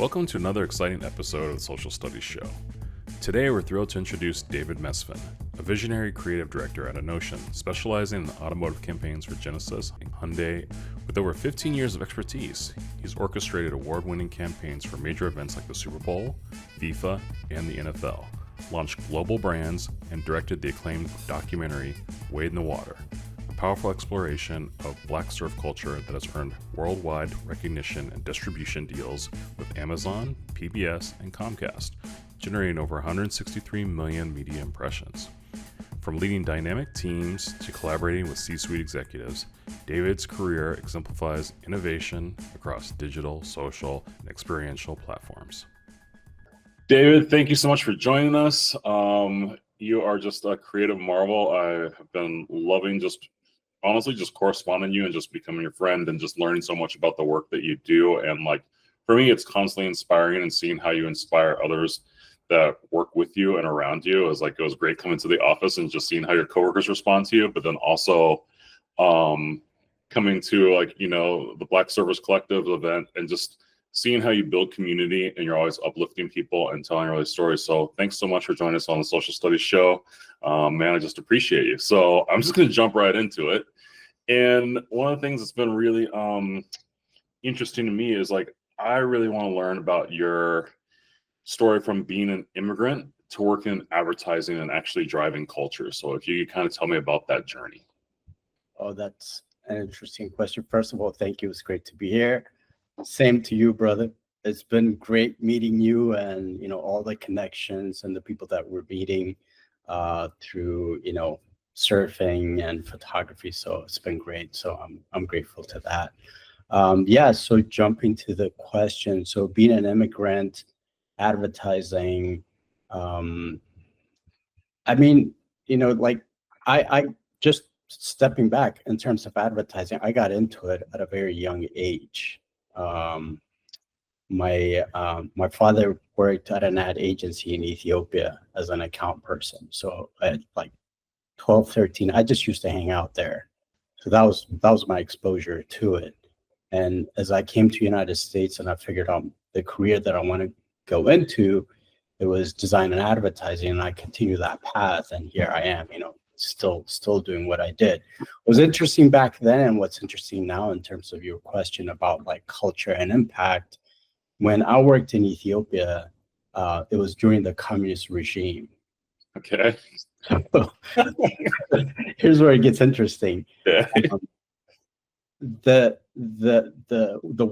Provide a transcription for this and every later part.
Welcome to another exciting episode of the Social Studies Show. Today we're thrilled to introduce David Mesfin, a visionary creative director at Innocean, specializing in automotive campaigns for Genesis and Hyundai. With over 15 years of expertise, he's orchestrated award-winning campaigns for major events like the Super Bowl, FIFA, and the NFL, launched global brands, and directed the acclaimed documentary Wade in the Water, a powerful exploration of Black surf culture that has earned worldwide recognition and distribution deals with Amazon, PBS, and Comcast, generating over 163 million media impressions. From leading dynamic teams to collaborating with C-suite executives, David's career exemplifies innovation across digital, social, and experiential platforms. David, thank you so much for joining us. You are just a creative marvel. I have been loving just corresponding with you and just becoming your friend and just learning so much about the work that you do. And for me, it's constantly inspiring, and seeing how you inspire others that work with you and around you. It was great coming to the office and just seeing how your coworkers respond to you, but then also coming to the Black Surfers Collective event and just seeing how you build community, and you're always uplifting people and telling really stories. So thanks so much for joining us on the Social Studies Show. Man, I just appreciate you. So I'm just going to jump right into it. And one of the things that's been really interesting to me is I really want to learn about your story from being an immigrant to working in advertising and actually driving culture. So if you could kind of tell me about that journey. Oh, that's an interesting question. First of all, thank you. It's great to be here. Same to you, brother. It's been great meeting you, and all the connections and the people that we're meeting through surfing and photography. So it's been great. So I'm grateful to that. So jumping to the question. So being an immigrant, advertising. I just stepping back in terms of advertising, I got into it at a very young age. My father worked at an ad agency in Ethiopia as an account person. So at 12, 13, I just used to hang out there. So that was my exposure to it. And as I came to the United States and I figured out the career that I want to go into, it was design and advertising, and I continued that path. And here I am, still doing what I did. What was interesting back then, and what's interesting now in terms of your question about culture and impact. When I worked in Ethiopia, it was during the communist regime. Okay. So, here's where it gets interesting. Yeah. The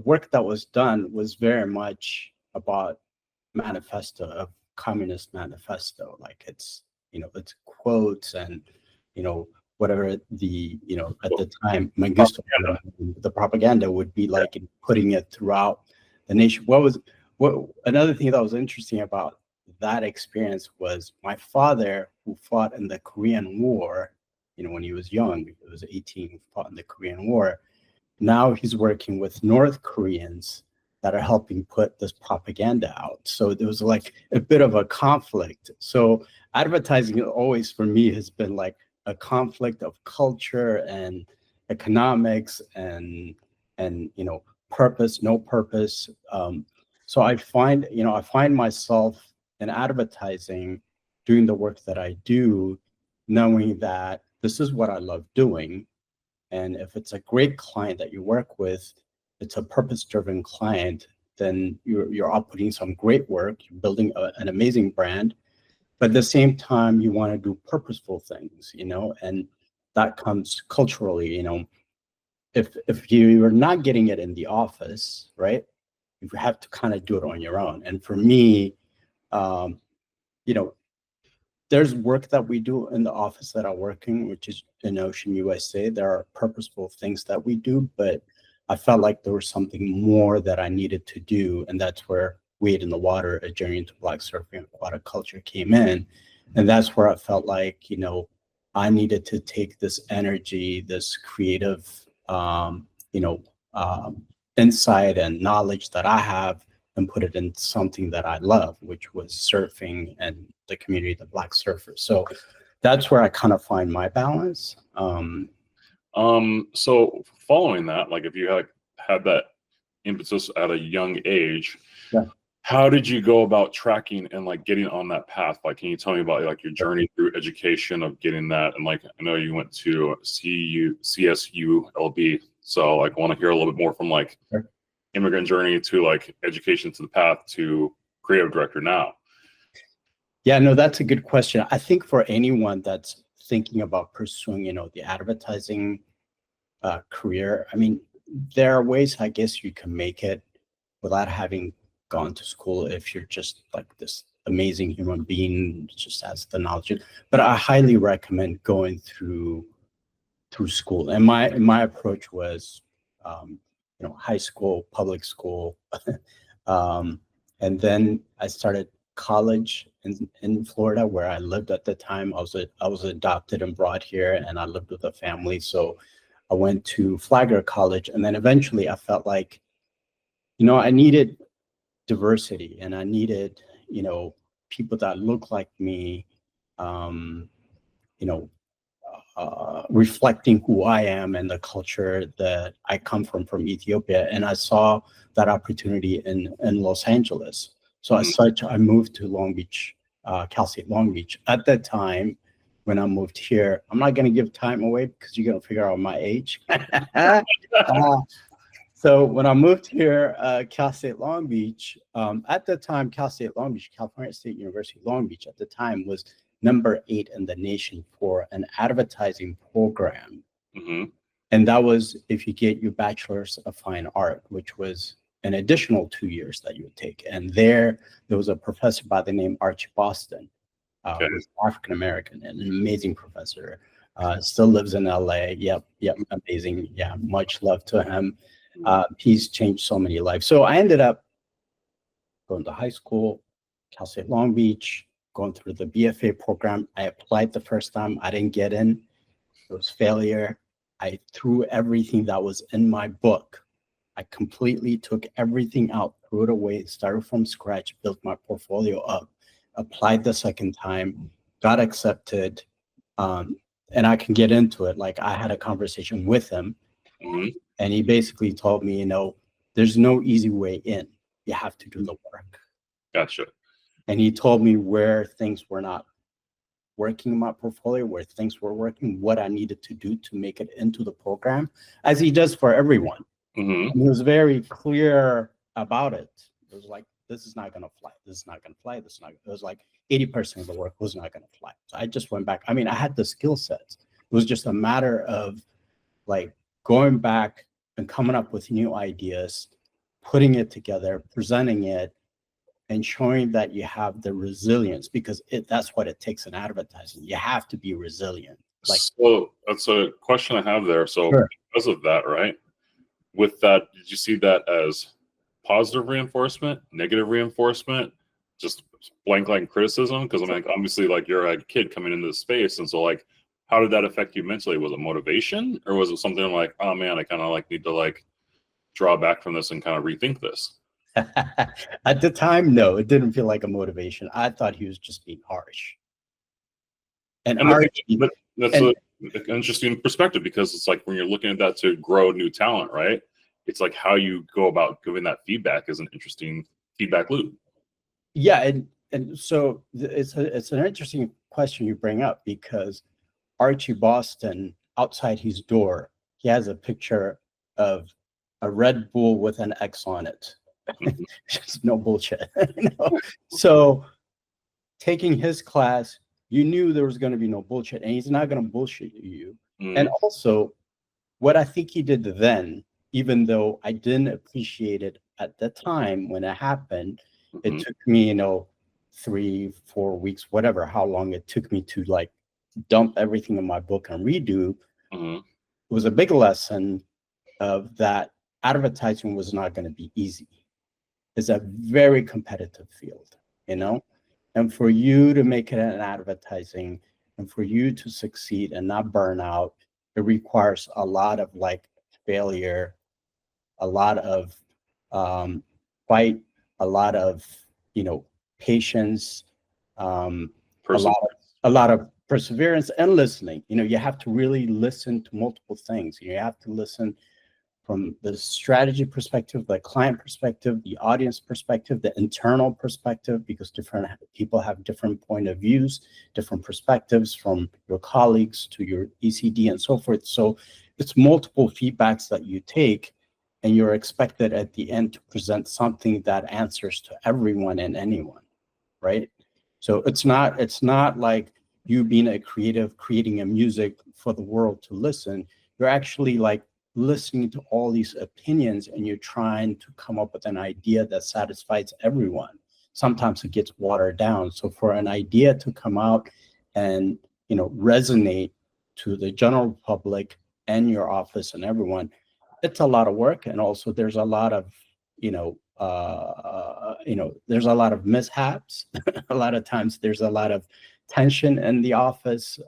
work that was done was very much about manifesto, communist manifesto. It's it's quotes and whatever the at the time Mengistu, the propaganda would be putting it throughout the nation. Another thing that was interesting about that experience was my father, who fought in the Korean War, when he was young, he was 18, fought in the Korean War. Now he's working with North Koreans that are helping put this propaganda out. So there was a bit of a conflict. So advertising always for me has been a conflict of culture and economics and purpose, no purpose. So I find myself in advertising doing the work that I do, knowing that this is what I love doing. And if it's a great client that you work with, it's a purpose-driven client, then you're outputting some great work, you're building an amazing brand, but at the same time, you want to do purposeful things, and that comes culturally, if you're not getting it in the office, right, you have to kind of do it on your own. And for me, there's work that we do in the office that I'm working, which is Innocean USA. There are purposeful things that we do, but I felt like there was something more that I needed to do, and that's where Wade in the Water, A Journey into Black Surfing and Aquatic Culture came in. And that's where I felt like, I needed to take this energy, this creative, insight and knowledge that I have and put it in something that I love, which was surfing and the community of the Black surfers. So that's where I kind of find my balance. So following that, if you had that impetus at a young age, yeah. how did you go about tracking and like getting on that path? Like, can you tell me about like your journey through education of getting that? And like, I know you went to CSULB, so like, I want to hear a little bit more from like Sure. immigrant journey to like education to the path to creative director now. Yeah, no, that's a good question. I think for anyone that's thinking about pursuing, the advertising career, I mean, there are ways I guess you can make it without having gone to school if you're just like this amazing human being, just has the knowledge. But I highly recommend going through school. And my approach was, high school, public school, and then I started college in Florida, where I lived at the time. I was adopted and brought here, and I lived with a family. So I went to Flagler College, and then eventually I felt like, I needed diversity, and I needed, people that look like me, um, you know, reflecting who I am and the culture that I come from Ethiopia. And I saw that opportunity in Los Angeles. So as such, I moved to Long Beach, Cal State Long Beach. At that time, when I moved here, I'm not going to give time away because you're going to figure out my age. So when I moved here, Cal State Long Beach, at the time, Cal State Long Beach, California State University Long Beach at the time was number 8 in the nation for an advertising program. Mm-hmm. And that was if you get your bachelor's of fine art, which was an additional 2 years that you would take. And there was a professor by the name Archie Boston, Okay. who's African-American and an amazing professor, still lives in LA. Yep, amazing. Yeah, much love to him. He's changed so many lives. So I ended up going to high school, Cal State Long Beach, going through the BFA program. I applied the first time. I didn't get in. It was failure. I threw everything that was in my book. I completely took everything out, threw it away, started from scratch, built my portfolio up, applied the second time, got accepted. And I can get into it. Like, I had a conversation with him, and he basically told me, there's no easy way in. You have to do the work. Gotcha. And he told me where things were not working in my portfolio, where things were working, what I needed to do to make it into the program, as he does for everyone. Mm-hmm. And he was very clear about it. It was like, this is not going to fly. This is not going to fly. This is not. It was like 80% of the work was not going to fly. So I just went back. I mean, I had the skill sets. It was just a matter of like going back and coming up with new ideas, putting it together, presenting it, and showing that you have the resilience, because that's what it takes in advertising. You have to be resilient. So that's a question I have there. So Sure. Because of that, right? With that, did you see that as positive reinforcement, negative reinforcement, just blank line criticism? Because I'm like, obviously, like, you're a kid coming into the space, and so like, how did that affect you mentally? Was it motivation, or was it something like, oh man, I kind of like need to like draw back from this and kind of rethink this? At the time, no, it didn't feel like a motivation. I thought he was just being harsh. And that's an interesting perspective, because it's like when you're looking at that to grow new talent, right? It's like how you go about giving that feedback is an interesting feedback loop. Yeah, and so it's an interesting question you bring up, because Archie Boston, outside his door, he has a picture of a Red Bull with an X on it. Just no bullshit. So taking his class, you knew there was going to be no bullshit, and he's not going to bullshit you. And also, what I think he did then, even though I didn't appreciate it at the time when it happened, it took me, 3-4 weeks, whatever, how long it took me to like dump everything in my book and redo. It was a big lesson of that advertising was not going to be easy. It's a very competitive field, and for you to make it in advertising and for you to succeed and not burn out, it requires a lot of like failure, a lot of fight, a lot of patience, a lot of perseverance and listening. You have to really listen to multiple things. You have to listen from the strategy perspective, the client perspective, the audience perspective, the internal perspective, because different people have different point of views, different perspectives from your colleagues to your ECD and so forth. So it's multiple feedbacks that you take, and you're expected at the end to present something that answers to everyone and anyone, right? So it's not like you being a creative, creating a music for the world to listen. You're actually like listening to all these opinions, and you're trying to come up with an idea that satisfies everyone. Sometimes it gets watered down. So for an idea to come out and, you know, resonate to the general public and your office and everyone, it's a lot of work. And also there's a lot of, there's a lot of mishaps. A lot of times there's a lot of tension in the office.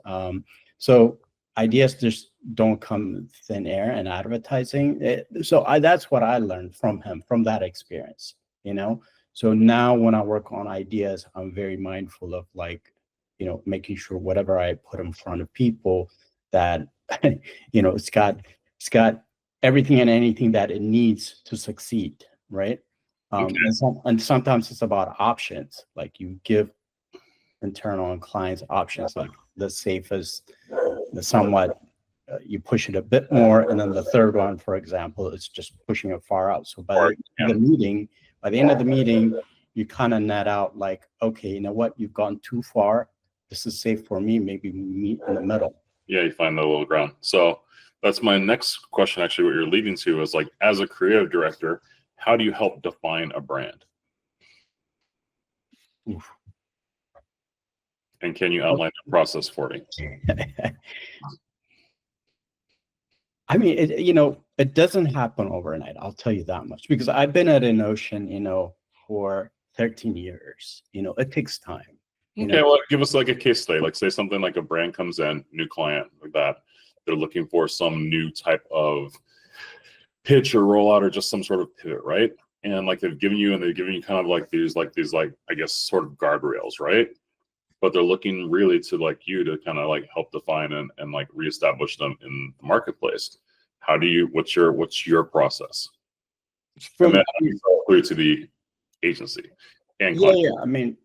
So ideas just don't come thin air in advertising. That's what I learned from him, from that experience, you know? So now when I work on ideas, I'm very mindful of, like, you know, making sure whatever I put in front of people that, you know, it's got everything and anything that it needs to succeed, right? Okay. And sometimes it's about options, like you give internal and clients options, like the safest, the somewhat, you push it a bit more, and then the third one, for example, is just pushing it far out. So by the end of the meeting, you kind of net out like, okay, you know what, you've gone too far. This is safe for me. Maybe we meet in the middle. Yeah, you find the little ground. So that's my next question. Actually, what you're leading to is, like, as a creative director, how do you help define a brand? Oof. And can you outline the process for me? I mean, it doesn't happen overnight. I'll tell you that much, because I've been at Innocean, you know, for 13 years. You know, it takes time. Okay, well, give us like a case study. Like, say something like a brand comes in, new client, like that. They're looking for some new type of pitch or rollout, or just some sort of pivot, right? And like they've given you kind of like these I guess sort of guardrails, right? But they're looking really to like you to kind of like help define and like reestablish them in the marketplace. What's your process? And then how do you follow through to the agency and client? Yeah. I mean,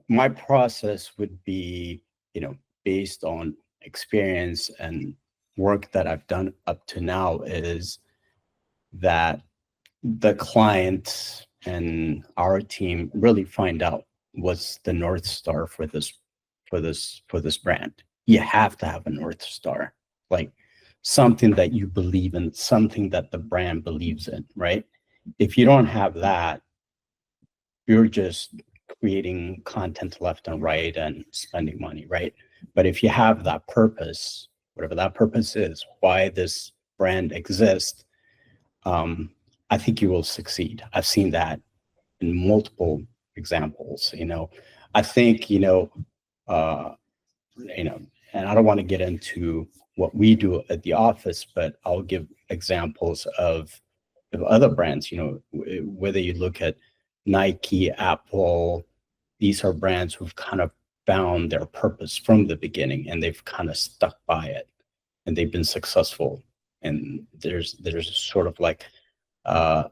my process would be, you know, based on experience and work that I've done up to now, is that the client and our team really find out what's the North Star for this brand. You have to have a North Star, like something that you believe in, something that the brand believes in, right? If you don't have that, you're just creating content left and right and spending money, right? But if you have that purpose, whatever that purpose is, why this brand exists, I think you will succeed. I've seen that in multiple examples. You know, I think, and I don't want to get into what we do at the office, but I'll give examples of other brands. You know, whether you look at Nike, Apple, these are brands who've kind of found their purpose from the beginning, and they've kind of stuck by it, and they've been successful. And there's sort of like a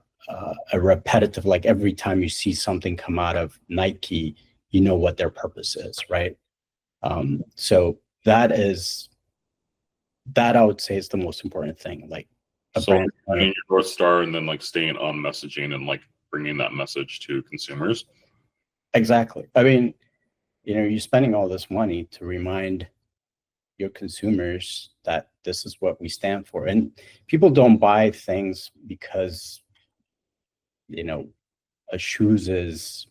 repetitive, like every time you see something come out of Nike, you know what their purpose is, right? So that I would say is the most important thing. Like finding your North Star, and then like staying on messaging and like bringing that message to consumers. Exactly. I mean, you know, you're spending all this money to remind your consumers that this is what we stand for. And people don't buy things because, you know, a shoes is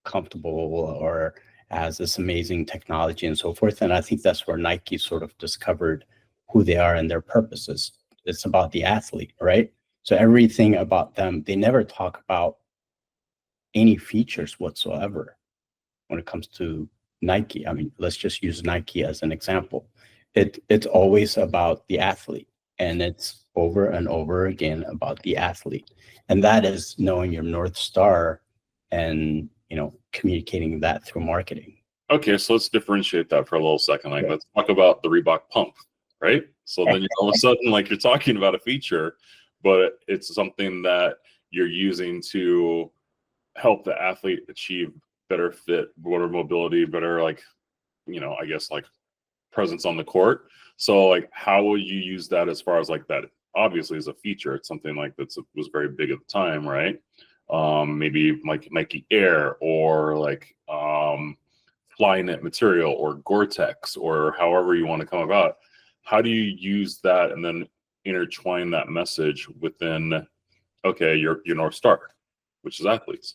comfortable or has this amazing technology and so forth. And I think that's where Nike sort of discovered who they are and their purposes. It's about the athlete, right? So everything about them, they never talk about any features whatsoever when it comes to Nike. I mean, let's just use Nike as an example. It's always about the athlete, and it's over and over again about the athlete. And that is knowing your North Star and, you know, communicating that through marketing. Okay, so let's differentiate that for a little second. Like, let's talk about the Reebok pump, right? So then all of a sudden, like, you're talking about a feature, but it's something that you're using to help the athlete achieve better fit, better mobility, better, like, I guess, like, presence on the court. So, like, how will you use that as far as, like, that obviously is a feature? It's something like was very big at the time, right? Maybe like Nike Air, or like Flyknit material, or Gore-Tex, or however you want to come about. How do you use that and then intertwine that message within, okay, your North Star, which is athletes?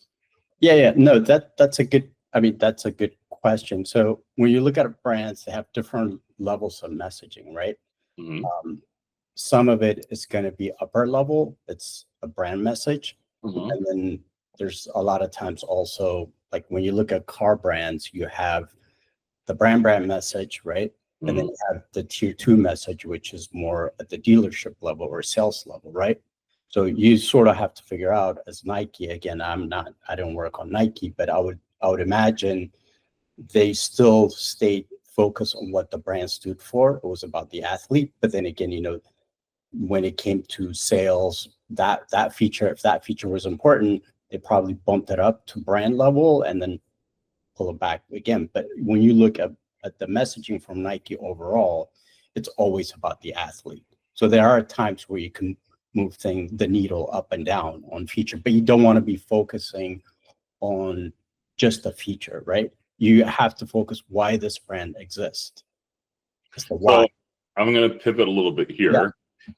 Yeah. No, that's a good, that's a good question. So when you look at brands, they have different levels of messaging, right? Mm-hmm. Some of it is going to be upper level. It's a brand message. Mm-hmm. And then there's a lot of times also, like when you look at car brands, you have the brand message, right? Mm-hmm. And then you have the tier 2 message, which is more at the dealership level or sales level, right? So you sort of have to figure out, as Nike, again, I don't work on Nike, but I would imagine they still stayed focused on what the brand stood for. It was about the athlete. But then again, when it came to sales, that feature, if that feature was important, they probably bumped it up to brand level and then pull it back again. But when you look at the messaging from Nike overall, it's always about the athlete. So there are times where you can move the needle up and down on feature, but you don't want to be focusing on just a feature, right? You have to focus why this brand exists. It's the why. So I'm going to pivot a little bit here. Yeah.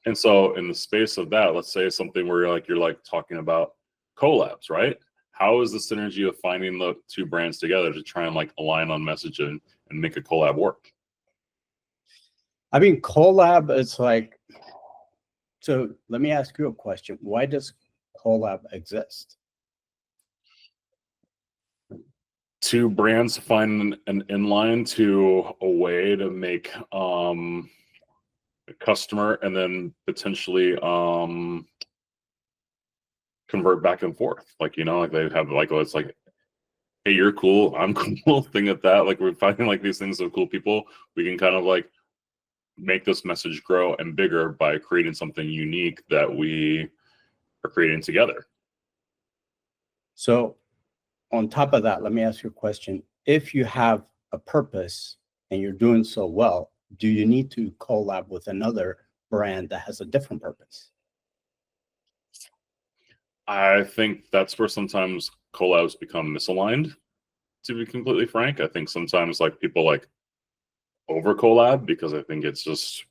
And so in the space of that, let's say something where you're talking about collabs, right? How is the synergy of finding the two brands together to try and like align on messaging and make a collab work? Collab is like, so let me ask you a question. Why does collab exist? Two brands find an inline to a way to make a customer and then potentially convert back and forth. Like, like they have like, it's like, hey, you're cool, I'm cool thing at that. Like, we're finding like these things of cool people. We can kind of like make this message grow and bigger by creating something unique that we are creating together. So on top of that, let me ask you a question. If you have a purpose and you're doing so well, do you need to collab with another brand that has a different purpose? I think that's where sometimes collabs become misaligned, to be completely frank. I think sometimes like people like over collab because I think it's just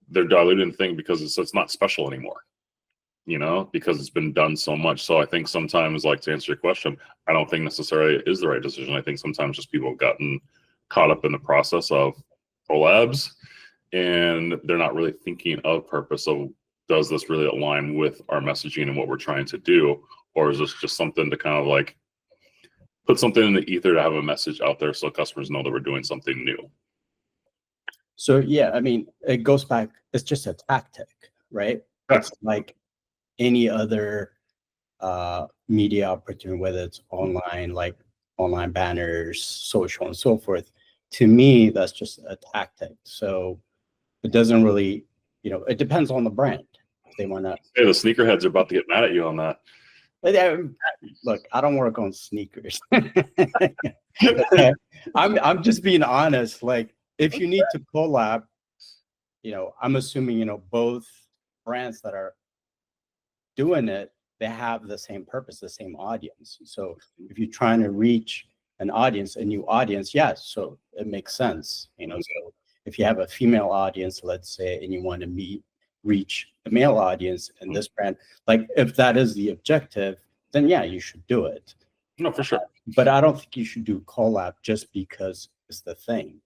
they're diluting the thing because it's not special anymore, because it's been done so much. So I think sometimes, like, to answer your question, I don't think necessarily it is the right decision. I think sometimes just people have gotten caught up in the process of collabs and they're not really thinking of purpose. So does this really align with our messaging and what we're trying to do? Or is this just something to kind of like put something in the ether to have a message out there so customers know that we're doing something new? So yeah, it goes back, it's just a tactic, right? It's like any other media opportunity, whether it's online, like online banners, social, and so forth. To me, that's just a tactic. So it doesn't really, it depends on the brand. If they want to. Hey, the sneakerheads are about to get mad at you on that. Look, I don't work on sneakers. I'm just being honest. Like, if you need to collab, I'm assuming, both brands that are doing it, they have the same purpose, the same audience. So if you're trying to reach a new audience, yes, so it makes sense. So if you have a female audience, let's say, and you want to reach the male audience, and this brand, like, if that is the objective, then yeah, you should do it. No, for sure. But I don't think you should do collab just because it's the thing.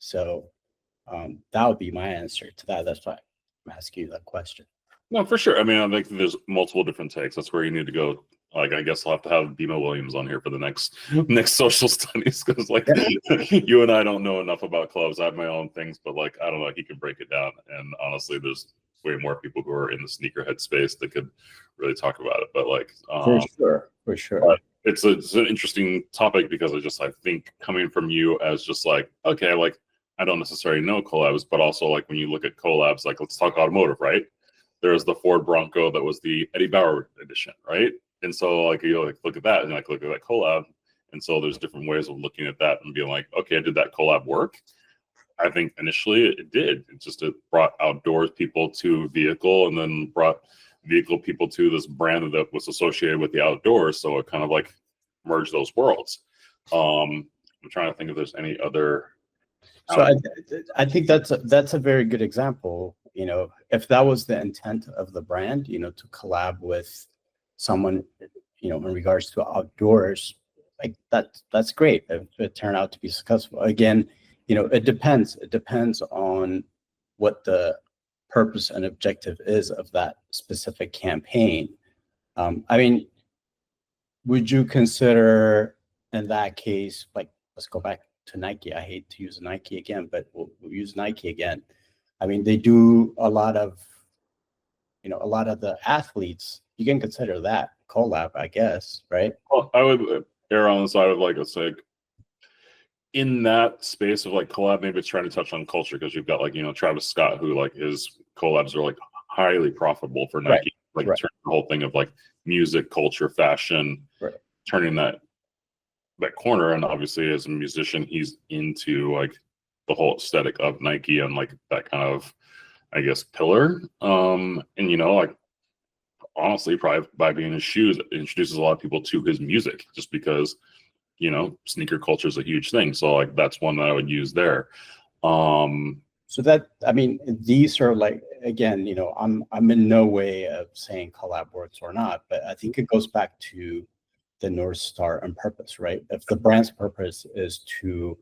So that would be my answer to that. That's why I'm asking you that question. No, for sure. I think there's multiple different takes. That's where you need to go. Like, I guess I'll have to have Bima Williams on here for the next social studies, because like you and I don't know enough about clubs. I have my own things, but like, I don't know, he can break it down. And honestly, there's way more people who are in the sneakerhead space that could really talk about it. But like, for sure. But it's an interesting topic because I think coming from you as just like, okay, like I don't necessarily know collabs, but also like when you look at collabs, like let's talk automotive, right? There's the Ford Bronco that was the Eddie Bauer edition, right? And so like you like look at that and like look at that collab. And so there's different ways of looking at that and being like, okay, did that collab work? I think initially it did. It brought outdoors people to vehicle and then brought vehicle people to this brand that was associated with the outdoors. So it kind of like merged those worlds. I'm trying to think if there's any other. So I think that's a very good example. You know, if that was the intent of the brand, you know, to collab with someone, you know, in regards to outdoors, like that's great if it turned out to be successful. Again, you know, it depends. It depends on what the purpose and objective is of that specific campaign. I mean, would you consider in that case, like, let's go back to Nike. I hate to use Nike again, but we'll use Nike again. I mean, they do a lot of, you know, a lot of the athletes. You can consider that collab, I guess, right? Well, I would err on the side of like, let's say, in that space of like collab, maybe it's trying to touch on culture because you've got like, you know, Travis Scott, who like his collabs are like highly profitable for Nike, like turning the whole thing of like music, culture, fashion, turning that corner. And obviously as a musician, he's into like the whole aesthetic of Nike and like that kind of, I guess, pillar. And you know, like honestly, probably by being in his shoes, it introduces a lot of people to his music just because, you know, sneaker culture is a huge thing. So like that's one that I would use there. So that, I mean, these are like, again, you know, I'm in no way of saying collab works or not, but I think it goes back to the North Star and purpose, right? If the brand's purpose is to,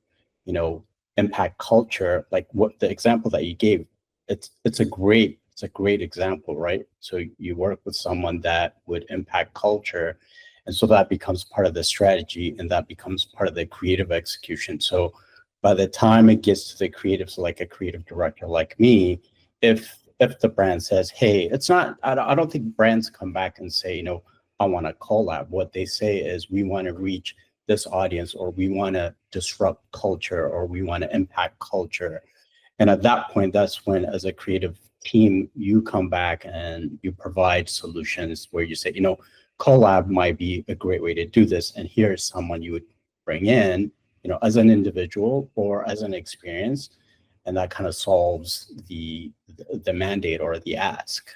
you know, impact culture, like what the example that you gave, it's a great example, right? So you work with someone that would impact culture, and so that becomes part of the strategy, and that becomes part of the creative execution. So by the time it gets to the creatives, like a creative director like me, if the brand says, hey, it's not, I don't think brands come back and say, you know, I want to collab. What they say is we want to reach this audience, or we want to disrupt culture, or we want to impact culture. And at that point, that's when, as a creative team, you come back and you provide solutions where you say, you know, collab might be a great way to do this. And here's someone you would bring in, you know, as an individual or as an experience. And that kind of solves the mandate or the ask.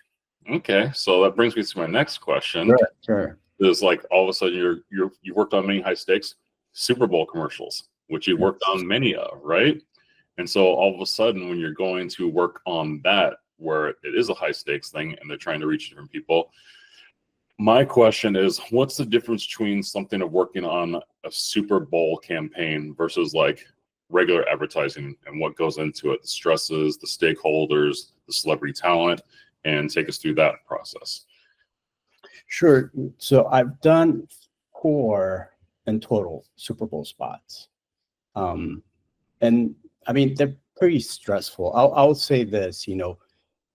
Okay, so that brings me to my next question. Sure. Is like all of a sudden you worked on many high stakes Super Bowl commercials, which you worked on many of, right? And so all of a sudden, when you're going to work on that, where it is a high stakes thing and they're trying to reach different people, my question is, what's the difference between something of working on a Super Bowl campaign versus like regular advertising, and what goes into it, the stresses, the stakeholders, the celebrity talent, and take us through that process? Sure. So I've done 4 in total Super Bowl spots. And I mean, they're pretty stressful. I'll say this, you know,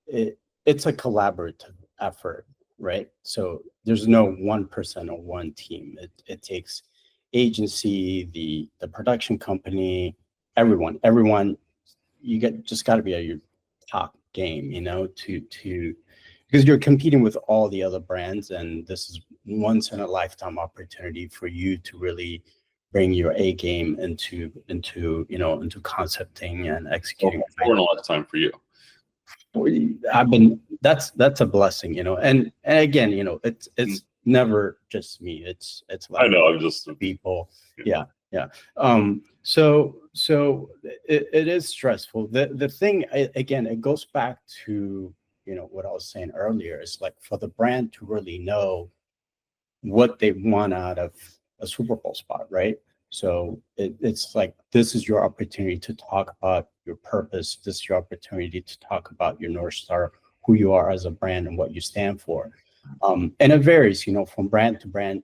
it's a collaborative effort, right? So there's no one person or one team. It takes agency, the production company, everyone. You just got to be at your top game, you know, to because you're competing with all the other brands, and this is once in a lifetime opportunity for you to really bring your A game into you know, into concepting and executing. In a lifetime for you. That's a blessing, you know, and again, you know, it's never just me. It's I know, I'm just people. Yeah. So it is stressful. The thing, again, it goes back to, you know, what I was saying earlier, is like for the brand to really know what they want out of a Super Bowl spot, right? So it's like, this is your opportunity to talk about your purpose. This is your opportunity to talk about your North Star, who you are as a brand and what you stand for. And it varies, you know, from brand to brand.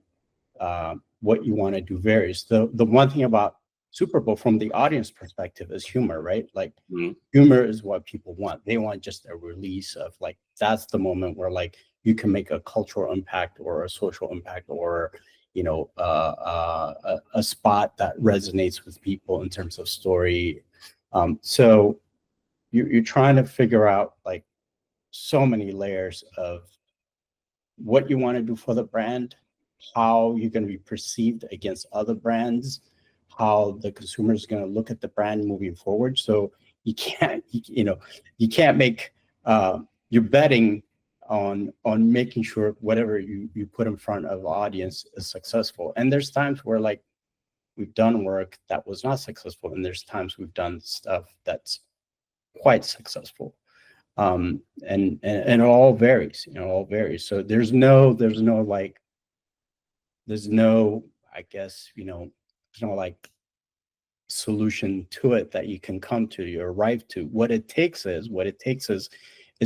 What you want to do varies. The one thing about Super Bowl from the audience perspective is humor, right? Like humor is what people want. They want just a release of like, that's the moment where like you can make a cultural impact or a social impact, or, you know, a spot that resonates with people in terms of story. So you're trying to figure out like so many layers of what you want to do for the brand, how you're going to be perceived against other brands, how the consumer is going to look at the brand moving forward. So you can't make you're betting on making sure whatever you put in front of the audience is successful. And there's times where like we've done work that was not successful, and there's times we've done stuff that's quite successful. And it all varies, all varies. So there's no like, there's no, I guess, there's no like solution to it that you can come to, you arrive to. What it takes is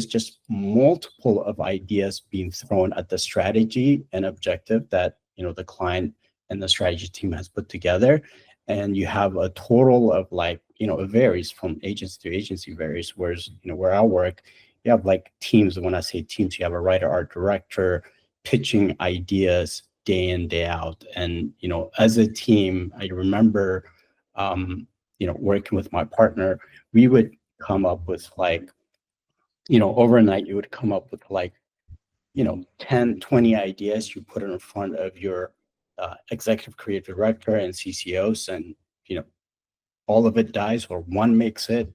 just multiple of ideas being thrown at the strategy and objective that, the client and the strategy team has put together. And you have a total of like, it varies from agency to agency, varies. Whereas, where I work, you have like teams. And when I say teams, you have a writer, art director pitching ideas day in, day out. And, as a team, I remember, working with my partner, we would come up with like, overnight, you would come up with like, 10, 20 ideas. You put it in front of your executive creative director and CCOs, and, all of it dies or one makes it.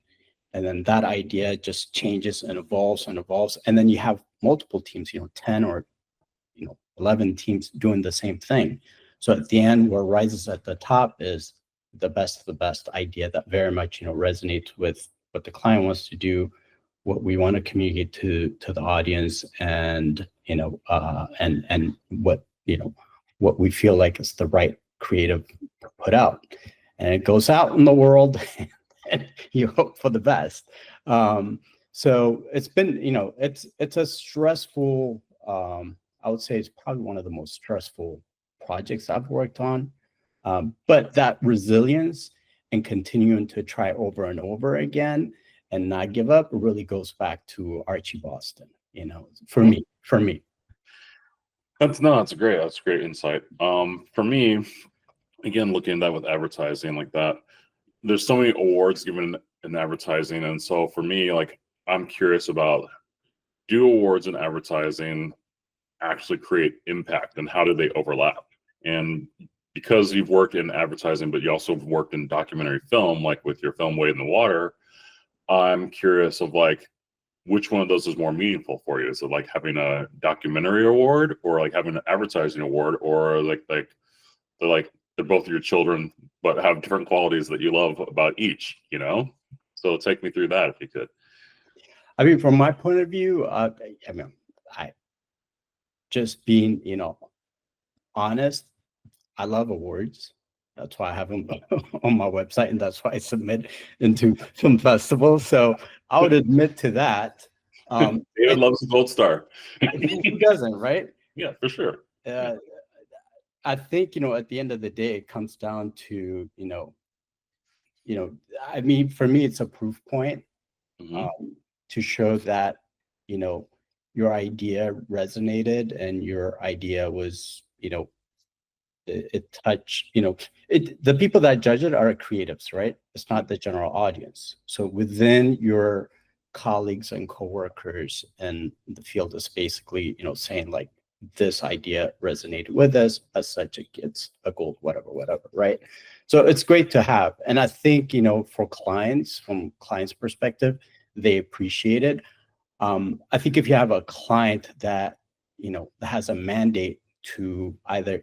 And then that idea just changes and evolves and evolves. And then you have multiple teams, 10 or 11 teams doing the same thing. So at the end, what rises at the top is the best of the best idea that very much resonates with what the client wants to do, what we want to communicate to the audience, and and what we feel like is the right creative to put out. And it goes out in the world, and you hope for the best. So it's been, it's a stressful, I would say it's probably one of the most stressful projects I've worked on. But that resilience and continuing to try over and over again and not give up really goes back to Archie Boston, for me. That's a great insight. For me, again, looking at that with advertising like that, there's so many awards given in advertising. And so for me, like, I'm curious about, do awards in advertising actually create impact, and how do they overlap? And because you've worked in advertising, but you also have worked in documentary film, like with your film Wade in the Water, I'm curious of like, which one of those is more meaningful for you? Is it like having a documentary award, or like having an advertising award, or like they're both your children, but have different qualities that you love about each, So take me through that if you could. I mean, from my point of view, I just being, honest, I love awards. That's why I have them on my website, and that's why I submit into film festivals. So I would admit to that. David loves the Gold Star. Who doesn't, right? Yeah, for sure. I think, at the end of the day, it comes down to, I mean, for me, it's a proof point to show that, your idea resonated, and your idea was, it touched, the people that judge it are creatives, right? It's not the general audience. So within your colleagues and coworkers and the field is basically, saying like, this idea resonated with us, as such it gets a gold, whatever, right? So it's great to have. And I think, for clients, from clients' perspective, they appreciate it. I think if you have a client that, that has a mandate to either,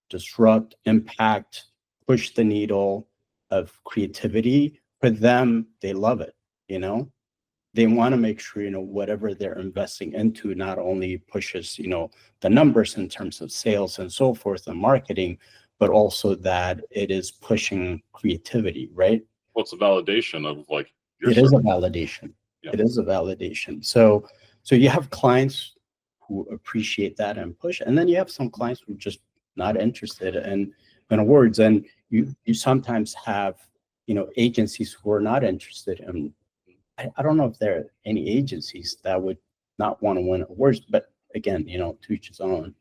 disrupt, impact, push the needle of creativity, for them, they love it, They want to make sure, whatever they're investing into not only pushes, the numbers in terms of sales and so forth and marketing, but also that it is pushing creativity, right? What's the validation of like your It is a validation. Yeah. It is a validation. So you have clients who appreciate that and push, and then you have some clients who are just not interested in awards. And you sometimes have, agencies who are not interested in. I don't know if there are any agencies that would not want to win awards, but again, to each his own.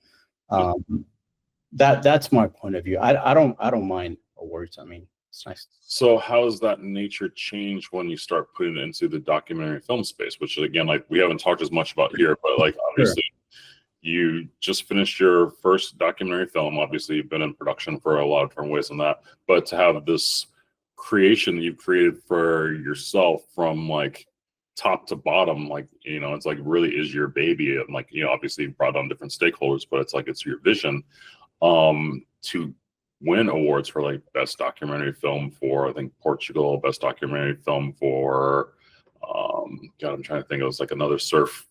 That's my point of view. I don't mind awards. I mean, It's nice. So how does that nature change when you start putting it into the documentary film space, which again, like we haven't talked as much about here, but like obviously you just finished your first documentary film. Obviously you've been in production for a lot of different ways in that, but to have this creation that you've created for yourself from like top to bottom, like, you know, it's like really is your baby. And like, you know, obviously you brought on different stakeholders, but it's like, it's your vision, to win awards for like best documentary film for, I think, Portugal, best documentary film for, God, I'm trying to think, it was like another surf.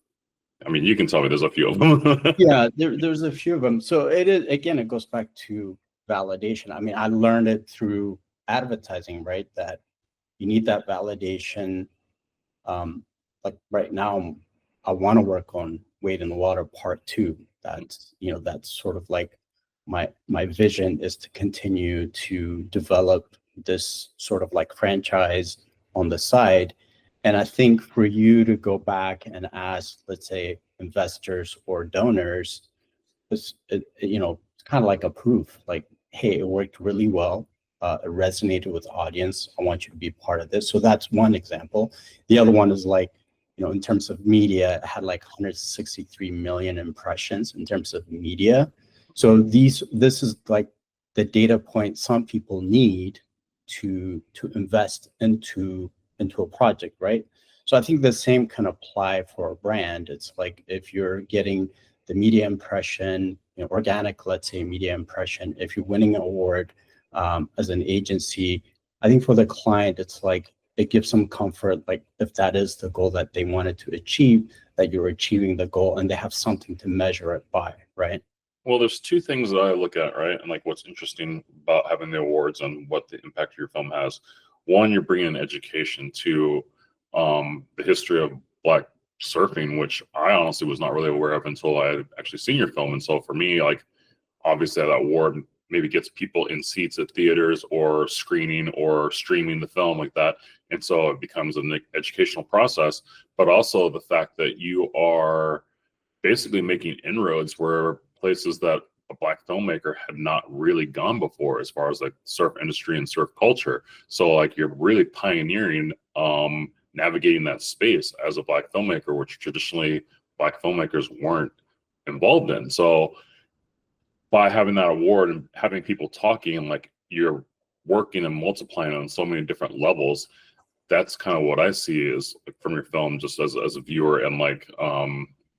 I mean, you can tell me, there's a few of them. Yeah, there's a few of them. So it is, again, it goes back to validation. I mean, I learned it through advertising, right? That you need that validation. Like right now, I want to work on Wade in the Water Part 2. That's, you know, that's sort of like my vision is to continue to develop this sort of like franchise on the side. And I think for you to go back and ask, let's say, investors or donors, you know, it's kind of like a proof, like, hey, it worked really well. It resonated with the audience. I want you to be part of this. So that's one example. The other one is like, you know, in terms of media, it had like 163 million impressions in terms of media. So this is like the data point some people need to invest into a project, right? So I think the same can apply for a brand. It's like if you're getting the media impression, you know, organic, let's say, media impression, if you're winning an award as an agency, I think for the client, it's like it gives some comfort, like if that is the goal that they wanted to achieve, that you're achieving the goal and they have something to measure it by, right? Well, there's two things that I look at, right? And like what's interesting about having the awards and what the impact your film has. One, you're bringing education to the history of Black surfing, which I honestly was not really aware of until I had actually seen your film. And so for me, like, obviously that award maybe gets people in seats at theaters or screening or streaming the film like that. And so it becomes an educational process, but also the fact that you are basically making inroads where places that a Black filmmaker had not really gone before as far as like surf industry and surf culture. So like you're really pioneering navigating that space as a Black filmmaker, which traditionally Black filmmakers weren't involved in. So by having that award and having people talking, and like you're working and multiplying on so many different levels, that's kind of what I see is from your film, just as a viewer and like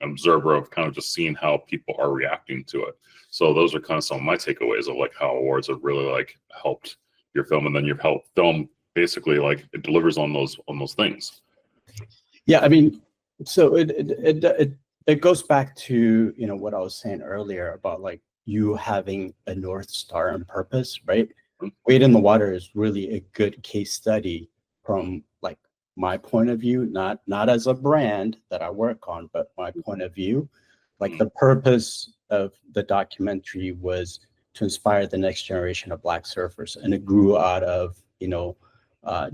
observer of kind of just seeing how people are reacting to it. So those are kind of some of my takeaways of like how awards have really like helped your film, and then you've helped film basically like it delivers on those things. Yeah, I mean, so it goes back to, you know, what I was saying earlier about like you having a North Star and purpose, right? Wade in the Water is really a good case study from like my point of view, not as a brand that I work on, but my point of view. Like the purpose of the documentary was to inspire the next generation of Black surfers, and it grew out of, you know,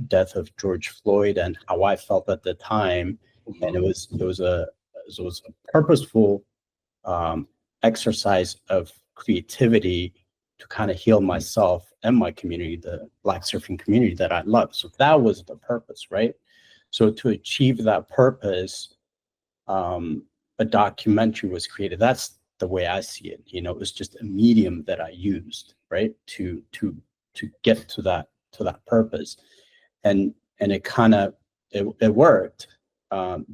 death of George Floyd and how I felt at the time, and it was a purposeful exercise of creativity to kind of heal myself and my community, the Black surfing community that I love. So that was the purpose, right? So to achieve that purpose, a documentary was created. That's the way I see it. You know, it was just a medium that I used, right, to get to that purpose, and it kind of it worked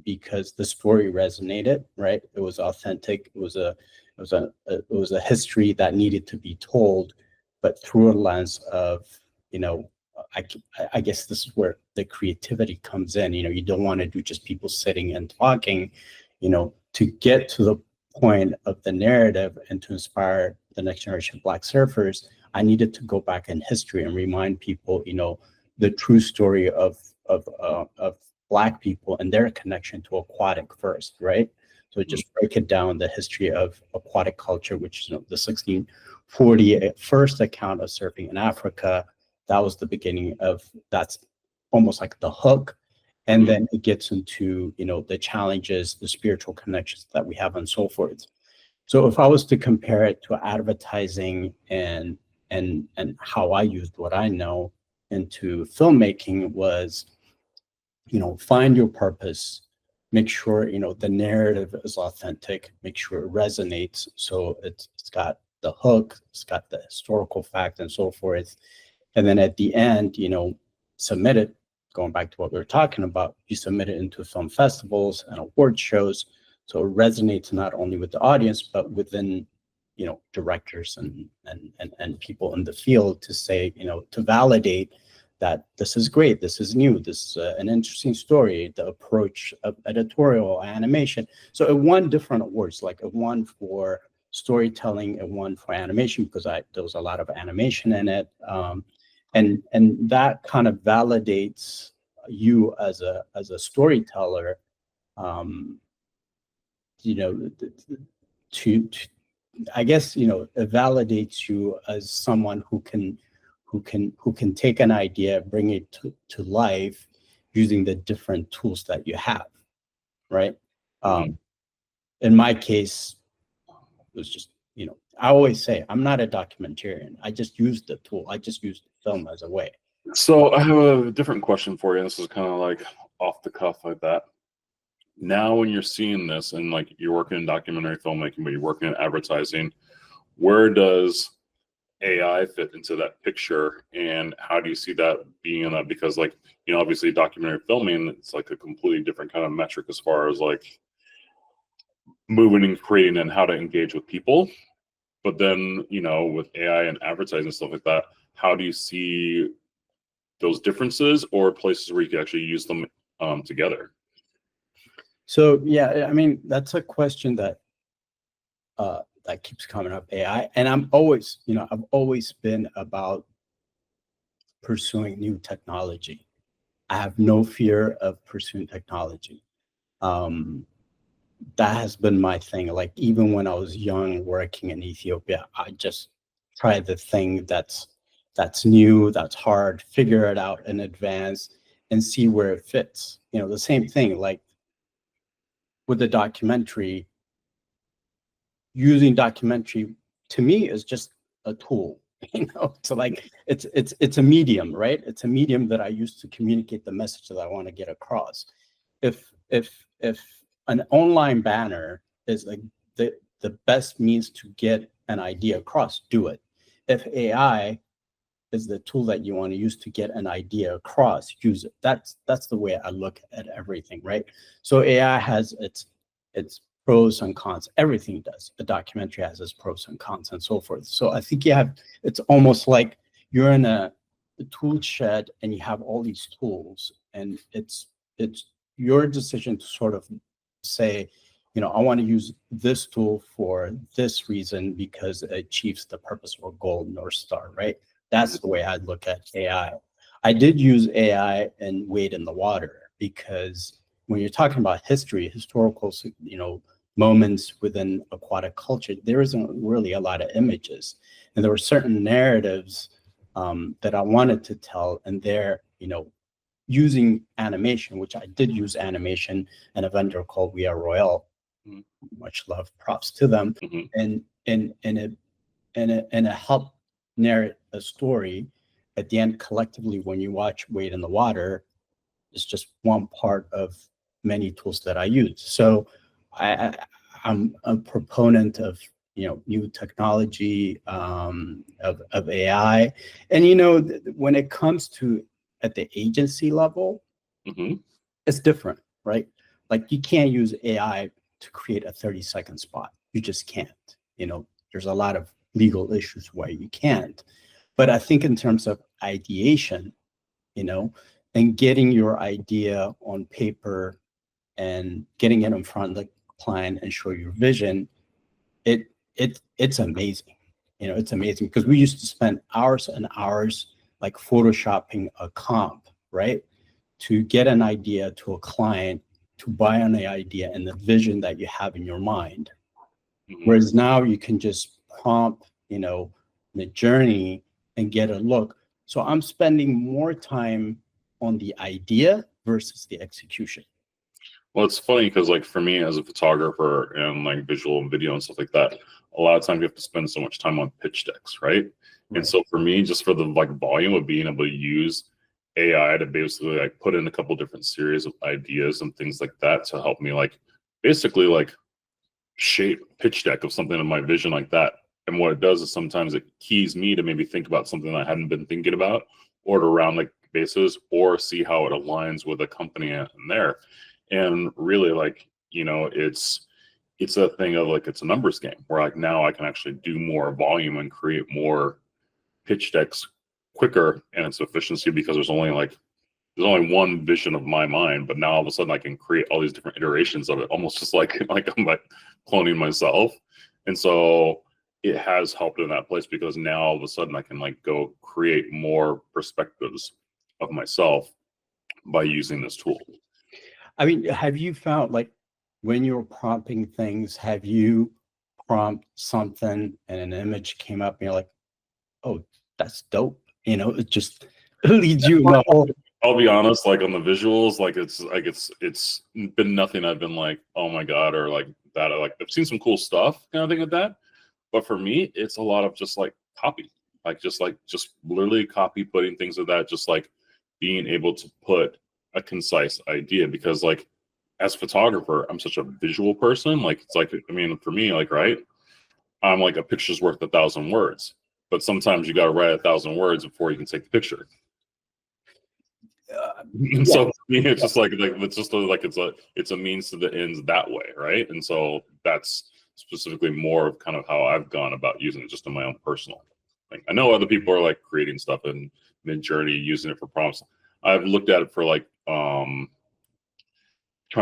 because the story resonated, right? It was authentic. It was a history that needed to be told, but through a lens of, you know, I guess this is where the creativity comes in. You know, you don't want to do just people sitting and talking, you know, to get to the point of the narrative and to inspire the next generation of Black surfers. I needed to go back in history and remind people, you know, the true story of Black people and their connection to aquatic first, right? So just break it down, the history of aquatic culture, which is, you know, the 1640 first account of surfing in Africa. That was the beginning of, that's almost like the hook. And then it gets into, you know, the challenges, the spiritual connections that we have and so forth. So if I was to compare it to advertising and how I used what I know, into filmmaking was, find your purpose, make sure, the narrative is authentic, make sure it resonates. So it's got the hook, it's got the historical fact and so forth. And then at the end, submit it, going back to what we were talking about, you submit it into film festivals and award shows. So it resonates not only with the audience, but within, directors and people in the field to say, to validate that this is great, this is new, this is an interesting story, the approach of editorial animation. So it won different awards, like it won for storytelling, it won for animation because there was a lot of animation in it. And that kind of validates you as a storyteller, to I guess, it validates you as someone who can take an idea, bring it to life using the different tools that you have, right? In my case, it was just, I always say I'm not a documentarian. I just use the tool. I just use film as a way. So I have a different question for you. This is kind of like off the cuff like that. Now, when you're seeing this and like you're working in documentary filmmaking, but you're working in advertising, where does AI fit into that picture, and how do you see that being in that? Because like, obviously documentary filming, it's like a completely different kind of metric as far as like moving and creating and how to engage with people. But then, with AI and advertising and stuff like that, how do you see those differences or places where you can actually use them together? So yeah, I mean, that's a question that keeps coming up, AI. And I've always been about pursuing new technology. I have no fear of pursuing technology. That has been my thing. Like even when I was young working in Ethiopia, I just tried the thing that's new, that's hard, figure it out in advance and see where it fits. The same thing, like with the documentary, using documentary to me is just a tool, so like it's a medium, right? It's a medium that I use to communicate the message that I want to get across. If an online banner is like the best means to get an idea across, do it. If AI is the tool that you want to use to get an idea across, use it. That's the way I look at everything, right? So AI has its pros and cons. Everything does. A documentary has its pros and cons and so forth. So I think it's almost like you're in a tool shed and you have all these tools, and it's your decision to sort of say, I want to use this tool for this reason because it achieves the purpose or goal, North Star, right? That's the way I'd look at AI. I did use AI and Wade in the Water because when you're talking about historical, moments within aquatic culture, there isn't really a lot of images. And there were certain narratives that I wanted to tell, and they're, using animation, which I did use animation and a vendor called We Are Royal. Much love, props to them. And it helped narrate a story. At the end, collectively, when you watch Wade in the Water, it's just one part of many tools that I use. So I'm a proponent of new technology, of AI, and when it comes to at the agency level, it's different, right? Like you can't use AI to create a 30-second spot. You just can't. There's a lot of legal issues why you can't. But I think in terms of ideation, and getting your idea on paper and getting it in front of the client and show your vision, it's amazing. It's amazing because we used to spend hours and hours like photoshopping a comp, right? To get an idea to a client, to buy on the idea and the vision that you have in your mind. Whereas now you can just prompt, the journey and get a look. So I'm spending more time on the idea versus the execution. Well, it's funny because like for me as a photographer and like visual and video and stuff like that, a lot of times you have to spend so much time on pitch decks, right? And so for me, just for the like volume of being able to use AI to basically like put in a couple different series of ideas and things like that to help me like basically like shape pitch deck of something in my vision like that. And what it does is sometimes it keys me to maybe think about something I hadn't been thinking about, or to round like bases, or see how it aligns with a company in there. And really, like, you know, it's a thing of like, it's a numbers game where like now I can actually do more volume and create more pitch decks quicker, and its efficiency, because there's only one vision of my mind, but now all of a sudden I can create all these different iterations of it, almost just like I'm like cloning myself. And so it has helped in that place, because now all of a sudden I can like go create more perspectives of myself by using this tool. I mean, have you found, like, when you're prompting things, have you prompt something and an image came up and you're like, oh, that's dope? You know, it just leads you in the whole. I'll be honest, like on the visuals, like it's been nothing I've been like, oh my God, or like that. Like I've seen some cool stuff, kind of thing like that. But for me, it's a lot of just like copy, just literally copy, putting things of that, just like being able to put a concise idea. Because like as a photographer, I'm such a visual person. Like it's like, I mean, for me, like, right, I'm like a picture's worth 1,000 words. But sometimes you got to write 1,000 words before you can take the picture. And so for me, it's just like it's just like it's a means to the ends that way, right? And so that's specifically more of kind of how I've gone about using it, just in my own personal thing. I know other people are like creating stuff in Midjourney, using it for prompts. I've looked at it for like trying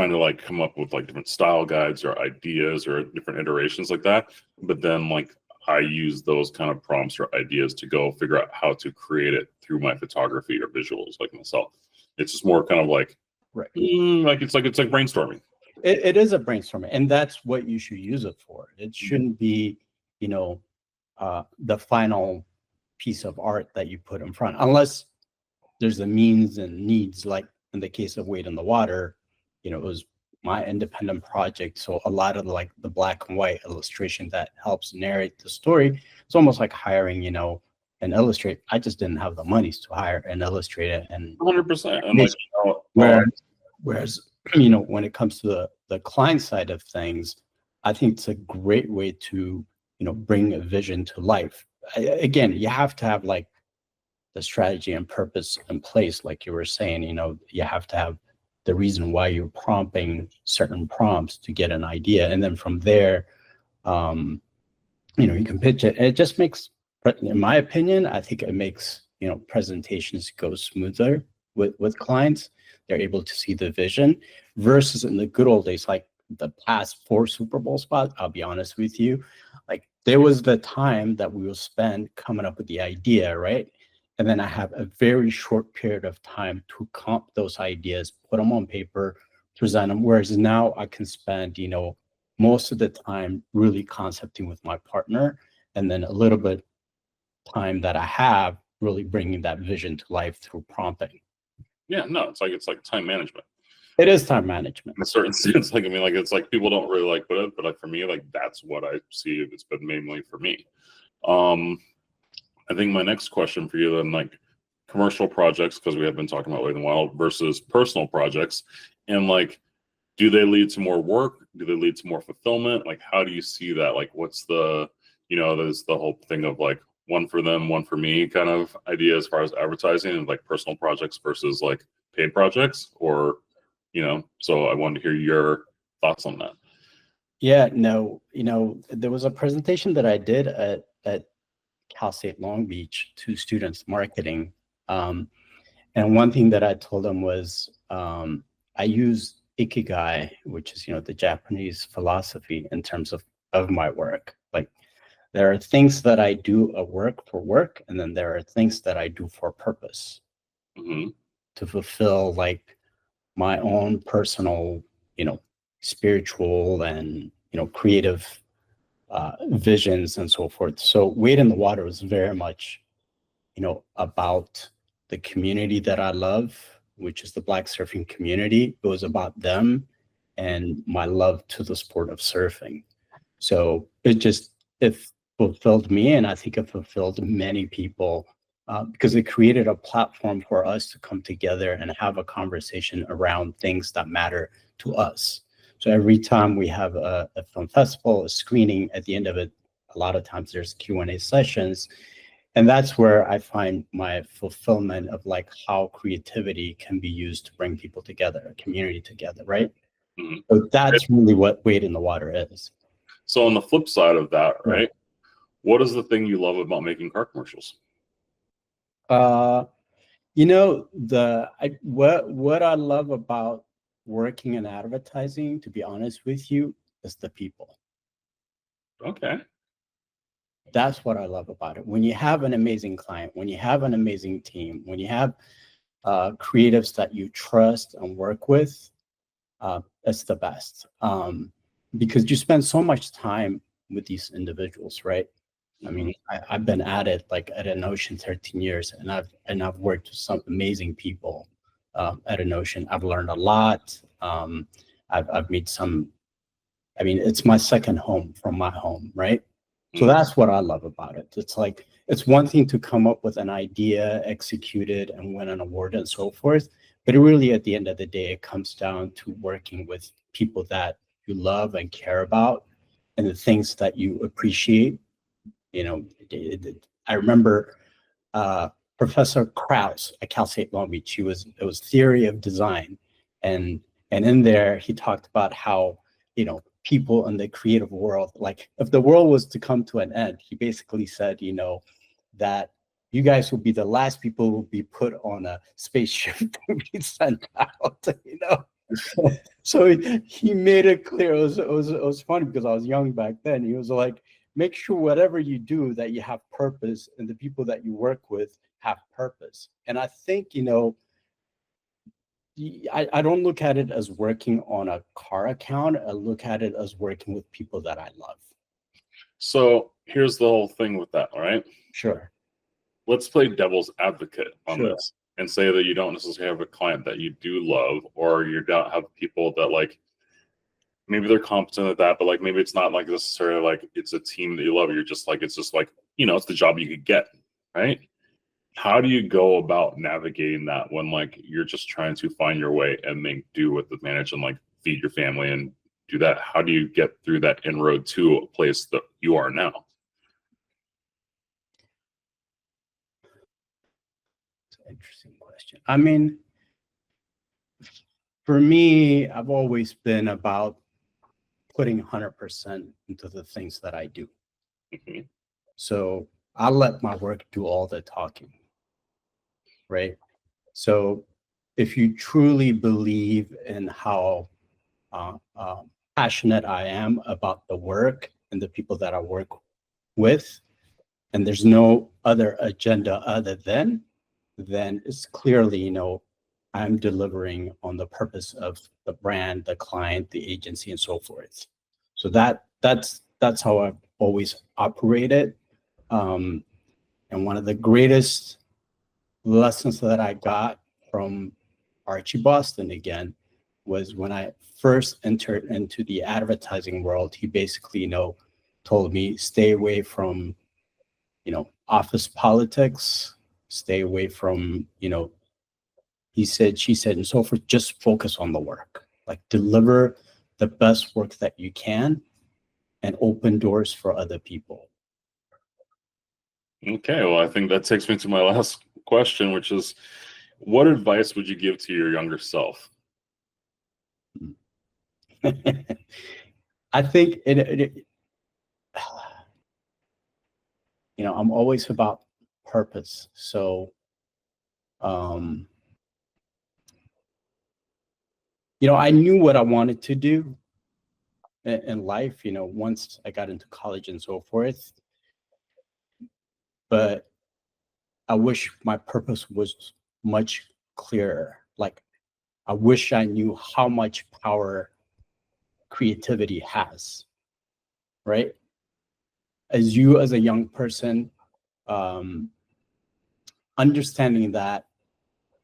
to like come up with like different style guides or ideas or different iterations like that. But then like I use those kind of prompts or ideas to go figure out how to create it through my photography or visuals, like myself. It's just more kind of like, right. It's like brainstorming. It is a brainstorming, and that's what you should use it for. It shouldn't be, you know, the final piece of art that you put in front, unless there's a means and needs, like in the case of Wade in the Water. You know, it was my independent project, so a lot of like the black and white illustration that helps narrate the story. It's almost like hiring, you know, an illustrator. I just didn't have the monies to hire an illustrator, and 100%. And like, whereas you know, when it comes to the client side of things, I think it's a great way to, you know, bring a vision to life. Again, you have to have like the strategy and purpose in place, like you were saying. You know, you have to have the reason why you're prompting certain prompts to get an idea, and then from there, you know, you can pitch it. It just makes, in my opinion, I think it makes, you know, presentations go smoother with clients. They're able to see the vision, versus in the good old days, like the past 4 Super Bowl spots. I'll be honest with you, like there was the time that we will spend coming up with the idea, right? And then I have a very short period of time to comp those ideas, put them on paper, present them. Whereas now I can spend, you know, most of the time really concepting with my partner, and then a little bit time that I have really bringing that vision to life through prompting. Yeah, no, it's like time management. It is time management. In a certain sense, like, I mean, like, it's like people don't really like put it, but like for me, like that's what I see. It's been mainly for me. I think my next question for you then, like commercial projects, because we have been talking about Wade in the Wild, versus personal projects, and like, do they lead to more work? Do they lead to more fulfillment? Like, how do you see that? Like, what's the, you know, there's the whole thing of like one for them, one for me kind of idea as far as advertising, and like personal projects versus like paid projects, or, you know, so I wanted to hear your thoughts on that. Yeah, no, you know, there was a presentation that I did at Cal State Long Beach to students marketing. And one thing that I told them was, I use Ikigai, which is, you know, the Japanese philosophy in terms of my work. Like, there are things that I do at work for work, and then there are things that I do for purpose, to fulfill like my own personal, you know, spiritual and, you know, creative visions and so forth. So Wade in the Water was very much, you know, about the community that I love, which is the Black surfing community. It was about them and my love to the sport of surfing. So it fulfilled me, and I think it fulfilled many people, because it created a platform for us to come together and have a conversation around things that matter to us. So every time we have a film festival, a screening, at the end of it, a lot of times there's Q&A sessions. And that's where I find my fulfillment of like how creativity can be used to bring people together, a community together, right? Mhm. So that's really what Wade in the Water is. So on the flip side of that, Yeah. right? What is the thing you love about making car commercials? You know, what I love about working in advertising, to be honest with you, is the people. Okay. That's what I love about it. When you have an amazing client, when you have an amazing team, when you have creatives that you trust and work with, it's the best. Because you spend so much time with these individuals, right? I mean, I've been at it like at Innocean 13 years, and I've worked with some amazing people at Innocean. I've learned a lot. I've made some. I mean, it's my second home from my home, right? So that's what I love about it. It's like it's one thing to come up with an idea, execute it, and win an award and so forth. But it really, at the end of the day, it comes down to working with people that you love and care about, and the things that you appreciate. You know, I remember Professor Krause at Cal State Long Beach. It was theory of design, and in there he talked about how, you know, people in the creative world, like if the world was to come to an end, he basically said, you know, that you guys will be the last people who will be put on a spaceship to be sent out, you know. So he made it clear. It was funny because I was young back then. He was like, make sure whatever you do that you have purpose, and the people that you work with have purpose. And I think, you know, I don't look at it as working on a car account. I look at it as working with people that I love. So here's the whole thing with that, all right? Sure. Let's play devil's advocate on Sure. this and say that you don't necessarily have a client that you do love, or you don't have people that like maybe they're competent at that, but like maybe it's not like necessarily like it's a team that you love. You're just like, it's just like, you know, it's the job you could get, right? How do you go about navigating that when like you're just trying to find your way and make do with the manage and like feed your family and do that? How do you get through that inroad to a place that you are now? It's an interesting question. I mean, for me, I've always been about putting 100% into the things that I do. Mhm. So I let my work do all the talking, right? So if you truly believe in how passionate I am about the work and the people that I work with, and there's no other agenda other than, then it's clearly, you know, I'm delivering on the purpose of the brand, the client, the agency, and so forth. So that's how I've always operated. And one of the greatest lessons that I got from Archie Boston again was when I first entered into the advertising world. He basically, you know, told me stay away from, you know, office politics, stay away from, you know, he said, she said, and so forth. Just focus on the work, like deliver the best work that you can, and open doors for other people. Okay, well, I think that takes me to my last question, which is what advice would you give to your younger self? I think you know, I'm always about purpose. So, um, you know, I knew what I wanted to do in life, you know, once I got into college and so forth. But I wish my purpose was much clearer. Like, I wish I knew how much power creativity has, right? As you, as a young person, um, understanding that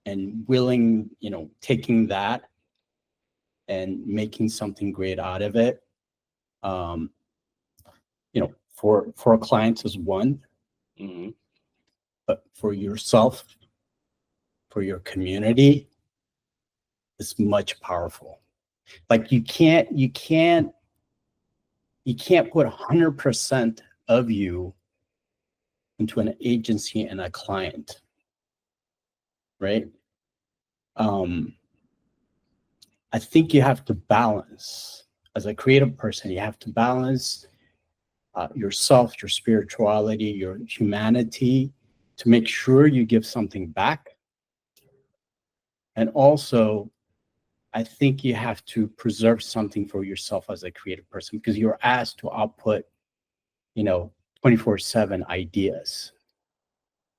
and willing, you know, taking that and making something great out of it. Um, you know, for clients is one, but for yourself, for your community, it's much powerful. Like you can't put 100% of you into an agency and a client, right? I think you have to balance, as a creative person, you have to balance yourself, your spirituality, your humanity, to make sure you give something back. And also, I think you have to preserve something for yourself as a creative person, because you're asked to output, 24/7 ideas.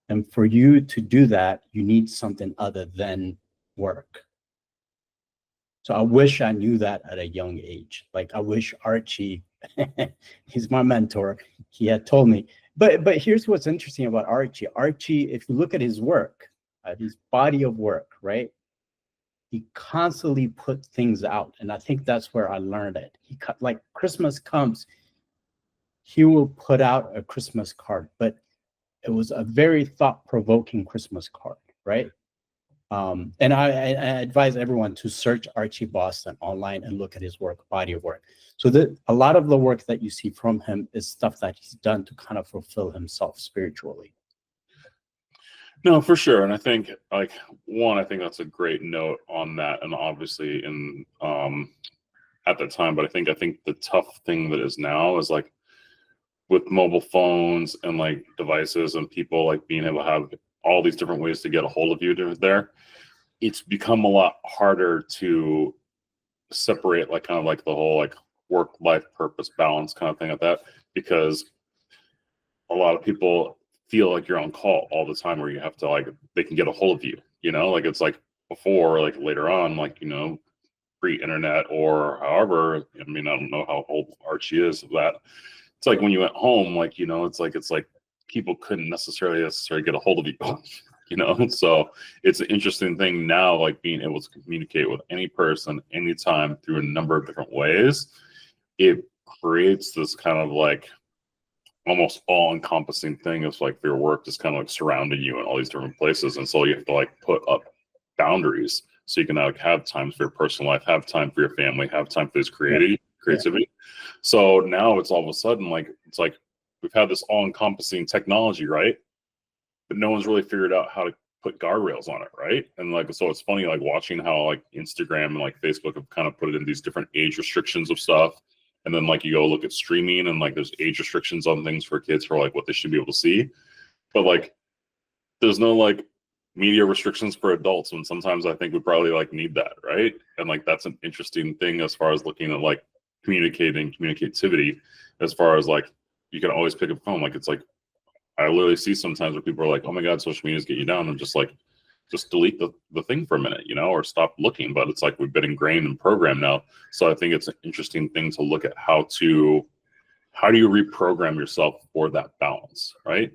And for you to do that, you need something other than work. So I wish I knew that at a young age. Like I wish Archie, he's my mentor, he had told me. But here's what's interesting about Archie. Archie, if you look at his work, his body of work, right? He constantly put things out. And I think that's where I learned it. Like Christmas comes, he will put out a Christmas card, but it was a very thought-provoking Christmas card, right? And I advise everyone to search Archie Boston online and look at his work, body of work. So a lot of the work that you see from him is stuff that he's done to kind of fulfill himself spiritually. No, for sure. And I think I think that's a great note on that. And obviously at the time, but I think the tough thing that is now is like with mobile phones and like devices and people like being able to have all these different ways to get a hold of you there, it's become a lot harder to separate like kind of like the whole like work-life purpose balance kind of thing like that, because a lot of people feel like you're on call all the time, where you have to like, they can get a hold of you, like it's like before, like later on, like, pre-internet or however, I mean, I don't know how old Archie is of that. It's like when you went home, like, it's like people couldn't necessarily get a hold of you, so it's an interesting thing now, like being able to communicate with any person, anytime, through a number of different ways. It creates this kind of like almost all-encompassing thing of like your work just kind of like surrounding you in all these different places. And so you have to like put up boundaries so you can like have time for your personal life, have time for your family, have time for this creativity. Yeah. So now it's all of a sudden like, it's like we've had this all-encompassing technology, right? But no one's really figured out how to put guardrails on it, right? And like, so it's funny, like watching how like Instagram and like Facebook have kind of put it in these different age restrictions of stuff. And then like you go look at streaming and like there's age restrictions on things for kids for like what they should be able to see. But like there's no like media restrictions for adults, when sometimes I think we probably like need that, right? And like that's an interesting thing as far as looking at like communicativity, as far as like you can always pick up a phone. Like it's like I literally see sometimes where people are like, oh my God, social media's get you down. I'm just like, just delete the thing for a minute, or stop looking. But it's like we've been ingrained and programmed now. So I think it's an interesting thing to look at how do you reprogram yourself for that balance, right?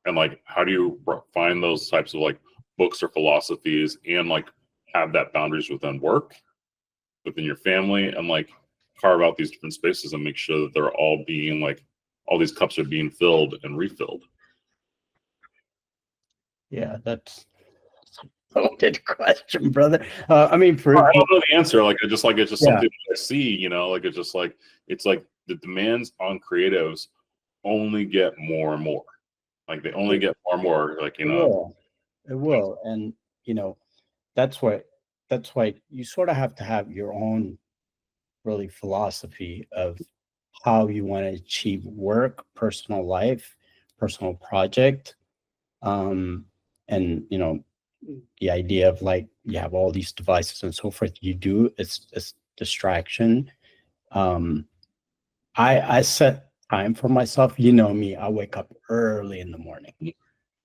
And like, how do you find those types of like books or philosophies and like have that boundaries within work, within your family, and like carve out these different spaces and make sure that they're all being like, all these cups are being filled and refilled. Yeah, that's a loaded question, brother. I mean, I don't know the answer. Like, it's just something that I see, like, it's like the demands on creatives only get more and more. Like they only get more and more, like, It will. And, that's why you sort of have to have your own really philosophy of how you want to achieve work, personal life, personal project. And, the idea of like, you have all these devices and so forth, it's distraction. I set time for myself. You know me, I wake up early in the morning.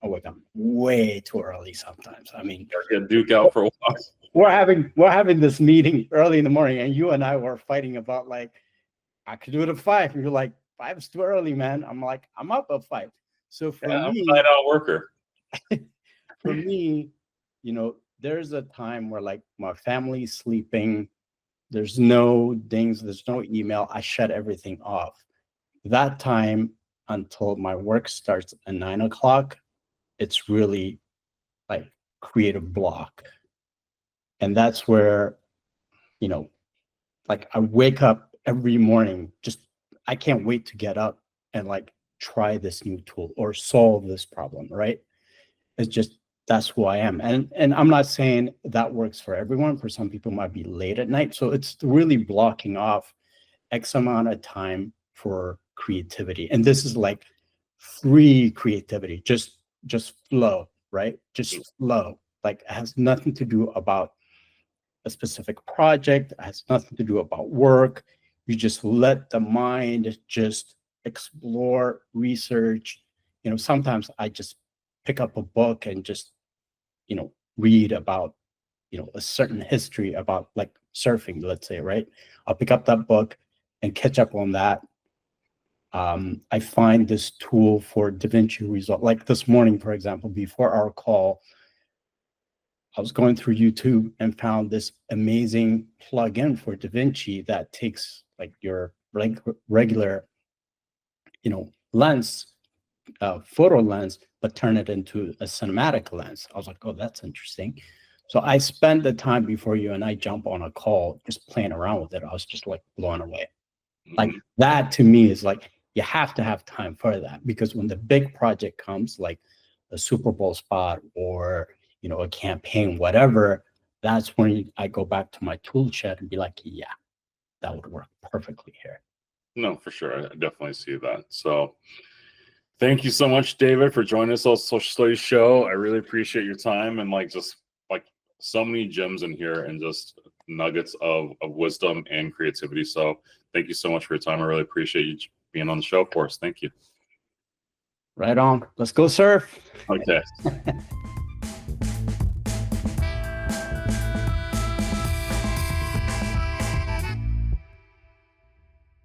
I wake up way too early sometimes. I mean, get Duke out for a while. We're having this meeting early in the morning, and you and I were fighting about like, I could do it at 5. And you're like, 5 is too early, man. I'm like, I'm up at 5. So for me, I'm a night-out worker. For me, there's a time where like my family's sleeping. There's no dings. There's no email. I shut everything off. that time until my work starts at 9 o'clock, it's really like creative block. And that's where, you know, like I wake up every morning, just I can't wait to get up and like try this new tool or solve this problem, right? It's just that's who I am. And I'm not saying that works for everyone. For some people it might be late at night. So it's really blocking off X amount of time for creativity. And this is like free creativity, just flow, right? Just flow. Like it has nothing to do about a specific project, it has nothing to do about work. You just let the mind just explore, research. Sometimes I just pick up a book and just, read about, a certain history about like surfing, let's say, right? I'll pick up that book and catch up on that. I find this tool for DaVinci Resolve. Like this morning, for example, before our call, I was going through YouTube and found this amazing plugin for DaVinci that takes like your regular, lens, photo lens, but turn it into a cinematic lens. I was like, oh, that's interesting. So I spent the time before you and I jump on a call just playing around with it. I was just like blown away. Like that to me is like, you have to have time for that, because when the big project comes, like a Super Bowl spot or, a campaign, whatever, that's when I go back to my tool shed and be like, yeah, that would work perfectly here. No, for sure. I definitely see that. So thank you so much, David, for joining us on the Social Studies Show. I really appreciate your time and just so many gems in here and just nuggets of wisdom and creativity. So thank you so much for your time. I really appreciate you being on the show for us. Thank you. Right on. Let's go surf. Okay.